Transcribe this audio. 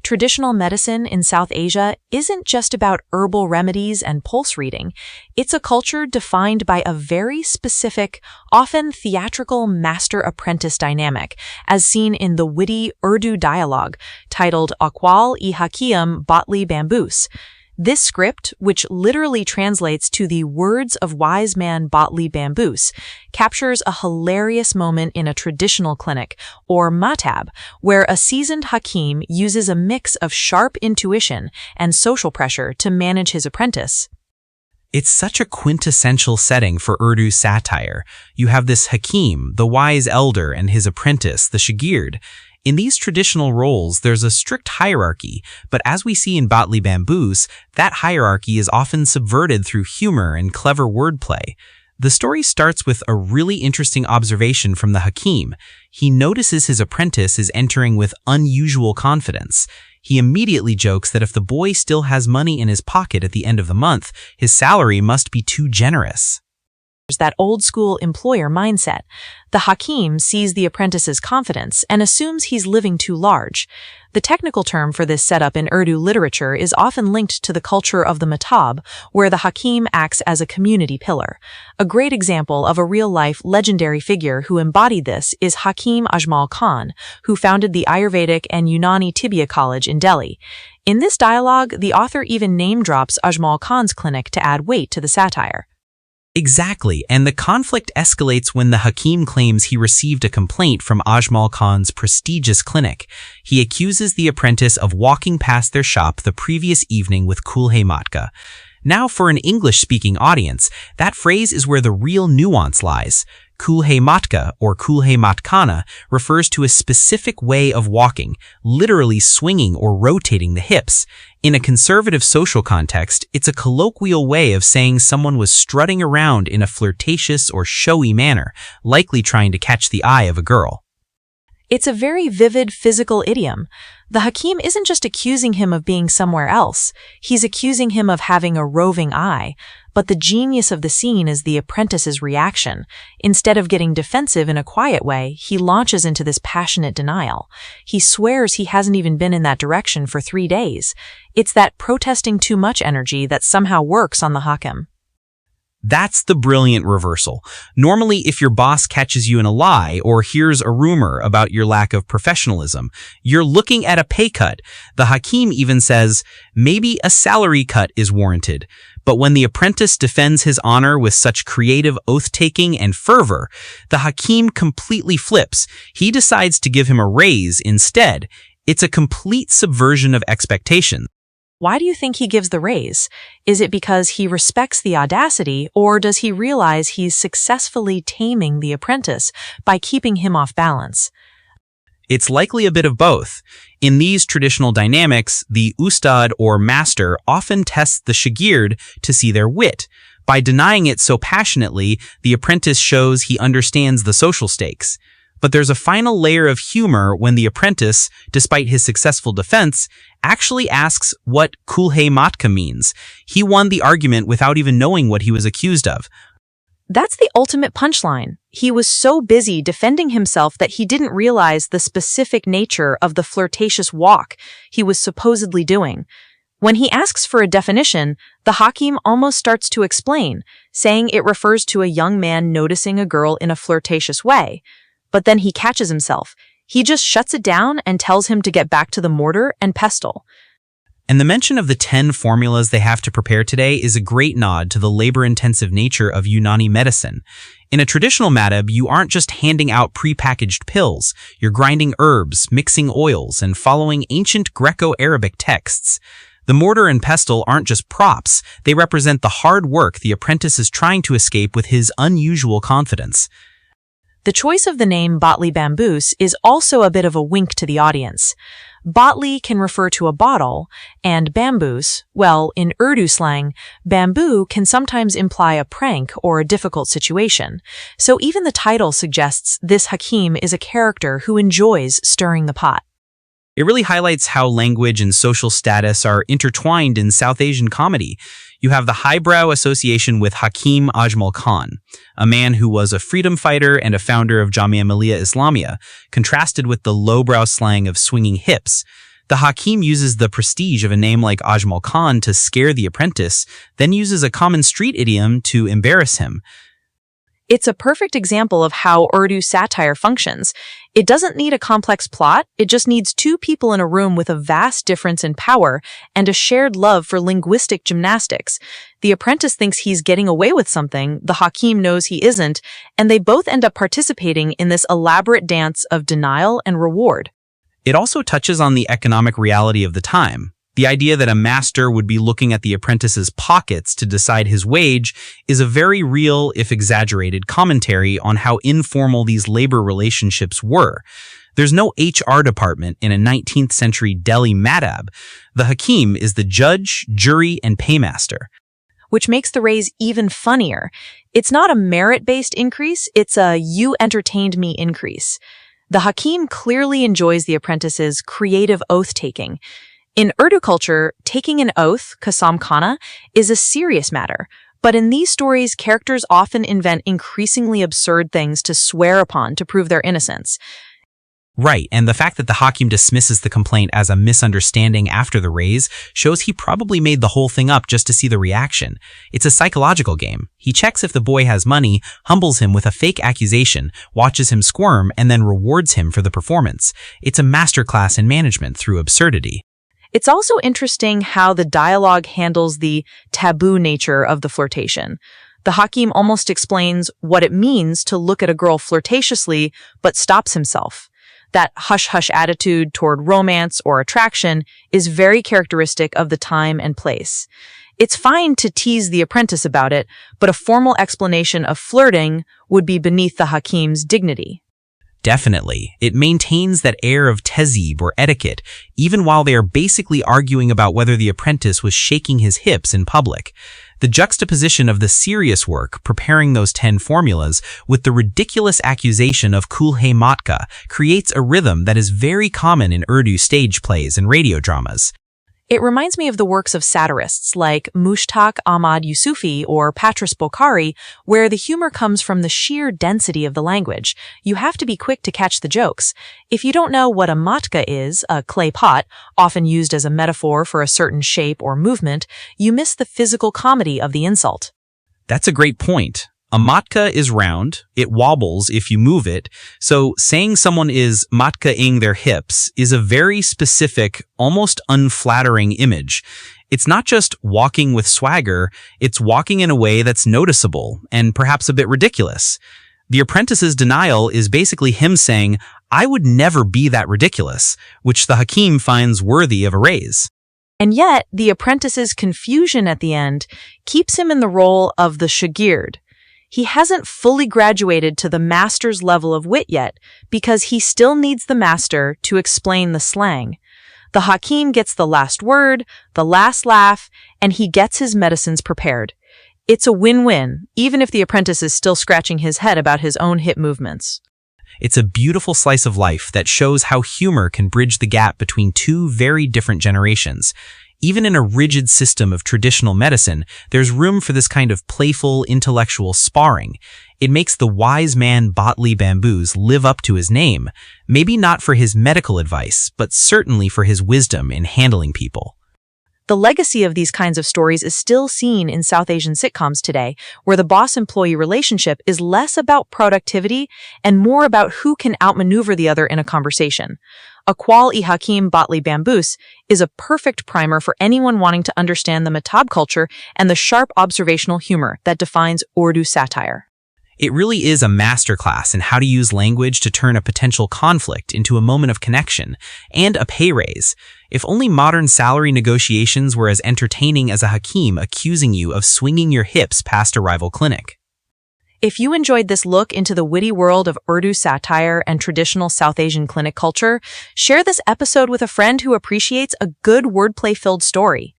traditional medicine in South Asia isn't just about herbal remedies and pulse reading. It's a culture defined by a very specific, often theatrical master-apprentice dynamic, as seen in the witty Urdu dialogue titled Aqwal-e Hakeem Batli Bamboos. This script, which literally translates to the words of wise man Batli Bamboos, captures a hilarious moment in a traditional clinic, or matab, where a seasoned Hakeem uses a mix of sharp intuition and social pressure to manage his apprentice. It's such a quintessential setting for Urdu satire. You have this Hakeem, the wise elder, and his apprentice, the Shagird. In these traditional roles, there's a strict hierarchy, but as we see in Batli Bamboos, that hierarchy is often subverted through humor and clever wordplay. The story starts with a really interesting observation from the Hakeem. He notices his apprentice is entering with unusual confidence. He immediately jokes that if the boy still has money in his pocket at the end of the month, his salary must be too generous. That old-school employer mindset. The Hakeem sees the apprentice's confidence and assumes he's living too large. The technical term for this setup in Urdu literature is often linked to the culture of the matab, where the Hakeem acts as a community pillar. A great example of a real-life legendary figure who embodied this is Hakeem Ajmal Khan, who founded the Ayurvedic and Unani Tibia College in Delhi. In this dialogue, the author even name-drops Ajmal Khan's clinic to add weight to the satire. Exactly, and the conflict escalates when the Hakeem claims he received a complaint from Ajmal Khan's prestigious clinic. He accuses the apprentice of walking past their shop the previous evening with kulhe matka. Now, for an English-speaking audience, that phrase is where the real nuance lies. Kulhe matka, or kulhe matkana, refers to a specific way of walking, literally swinging or rotating the hips. In a conservative social context, it's a colloquial way of saying someone was strutting around in a flirtatious or showy manner, likely trying to catch the eye of a girl. It's a very vivid physical idiom. The Hakeem isn't just accusing him of being somewhere else, he's accusing him of having a roving eye. But the genius of the scene is the apprentice's reaction. Instead of getting defensive in a quiet way, he launches into this passionate denial. He swears he hasn't even been in that direction for 3 days. It's that protesting too much energy that somehow works on the Hakeem. That's the brilliant reversal. Normally, if your boss catches you in a lie or hears a rumor about your lack of professionalism, you're looking at a pay cut. The Hakeem even says, maybe a salary cut is warranted. But when the apprentice defends his honor with such creative oath-taking and fervor, the Hakeem completely flips. He decides to give him a raise instead. It's a complete subversion of expectations. Why do you think he gives the raise? Is it because he respects the audacity, or does he realize he's successfully taming the apprentice by keeping him off balance? It's likely a bit of both. In these traditional dynamics, the ustad or master often tests the shagird to see their wit. By denying it so passionately, the apprentice shows he understands the social stakes. But there's a final layer of humor when the apprentice, despite his successful defense, actually asks what kulhe matka means. He won the argument without even knowing what he was accused of. That's the ultimate punchline. He was so busy defending himself that he didn't realize the specific nature of the flirtatious walk he was supposedly doing. When he asks for a definition, the Hakeem almost starts to explain, saying it refers to a young man noticing a girl in a flirtatious way. But then he catches himself. He just shuts it down and tells him to get back to the mortar and pestle. And the mention of the 10 formulas they have to prepare today is a great nod to the labor-intensive nature of Unani medicine. In a traditional madhab, you aren't just handing out pre-packaged pills. You're grinding herbs, mixing oils, and following ancient Greco-Arabic texts. The mortar and pestle aren't just props. They represent the hard work the apprentice is trying to escape with his unusual confidence. The choice of the name Batli Bamboos is also a bit of a wink to the audience. Batli can refer to a bottle, and bamboos, well, in Urdu slang, bamboo can sometimes imply a prank or a difficult situation. So even the title suggests this Hakeem is a character who enjoys stirring the pot. It really highlights how language and social status are intertwined in South Asian comedy. You have the highbrow association with Hakeem Ajmal Khan, a man who was a freedom fighter and a founder of Jamia Millia Islamia, contrasted with the lowbrow slang of swinging hips. The Hakeem uses the prestige of a name like Ajmal Khan to scare the apprentice, then uses a common street idiom to embarrass him. It's a perfect example of how Urdu satire functions. It doesn't need a complex plot, it just needs two people in a room with a vast difference in power and a shared love for linguistic gymnastics. The apprentice thinks he's getting away with something, the Hakeem knows he isn't, and they both end up participating in this elaborate dance of denial and reward. It also touches on the economic reality of the time. The idea that a master would be looking at the apprentice's pockets to decide his wage is a very real, if exaggerated, commentary on how informal these labor relationships were. There's no HR department in a 19th century Delhi madhab. The Hakeem is the judge, jury, and paymaster. Which makes the raise even funnier. It's not a merit-based increase, it's a you entertained me increase. The Hakeem clearly enjoys the apprentice's creative oath-taking. In Urdu culture, taking an oath, qasam khana, is a serious matter, but in these stories, characters often invent increasingly absurd things to swear upon to prove their innocence. Right, and the fact that the Hakeem dismisses the complaint as a misunderstanding after the raise shows he probably made the whole thing up just to see the reaction. It's a psychological game. He checks if the boy has money, humbles him with a fake accusation, watches him squirm, and then rewards him for the performance. It's a masterclass in management through absurdity. It's also interesting how the dialogue handles the taboo nature of the flirtation. The Hakeem almost explains what it means to look at a girl flirtatiously, but stops himself. That hush-hush attitude toward romance or attraction is very characteristic of the time and place. It's fine to tease the apprentice about it, but a formal explanation of flirting would be beneath the Hakeem's dignity. Definitely. It maintains that air of tehzeeb or etiquette, even while they are basically arguing about whether the apprentice was shaking his hips in public. The juxtaposition of the serious work, preparing those 10 formulas, with the ridiculous accusation of kulhe matka, creates a rhythm that is very common in Urdu stage plays and radio dramas. It reminds me of the works of satirists like Mushtaq Ahmad Yusufi or Patris Bokhari, where the humor comes from the sheer density of the language. You have to be quick to catch the jokes. If you don't know what a matka is, a clay pot, often used as a metaphor for a certain shape or movement, you miss the physical comedy of the insult. That's a great point. A matka is round, it wobbles if you move it, so saying someone is matkaing their hips is a very specific, almost unflattering image. It's not just walking with swagger, it's walking in a way that's noticeable and perhaps a bit ridiculous. The apprentice's denial is basically him saying, "I would never be that ridiculous," which the Hakeem finds worthy of a raise. And yet, the apprentice's confusion at the end keeps him in the role of the shagird. He hasn't fully graduated to the master's level of wit yet because he still needs the master to explain the slang. The Hakeem gets the last word, the last laugh, and he gets his medicines prepared. It's a win-win, even if the apprentice is still scratching his head about his own hip movements. It's a beautiful slice of life that shows how humor can bridge the gap between two very different generations. Even in a rigid system of traditional medicine, there's room for this kind of playful, intellectual sparring. It makes the wise man Botley Bamboos live up to his name, maybe not for his medical advice, but certainly for his wisdom in handling people. The legacy of these kinds of stories is still seen in South Asian sitcoms today, where the boss-employee relationship is less about productivity and more about who can outmaneuver the other in a conversation. Akwal-e-Hakeem Botley Bamboos is a perfect primer for anyone wanting to understand the matab culture and the sharp observational humor that defines Urdu satire. It really is a masterclass in how to use language to turn a potential conflict into a moment of connection and a pay raise. If only modern salary negotiations were as entertaining as a Hakeem accusing you of swinging your hips past a rival clinic. If you enjoyed this look into the witty world of Urdu satire and traditional South Asian clinic culture, share this episode with a friend who appreciates a good wordplay-filled story.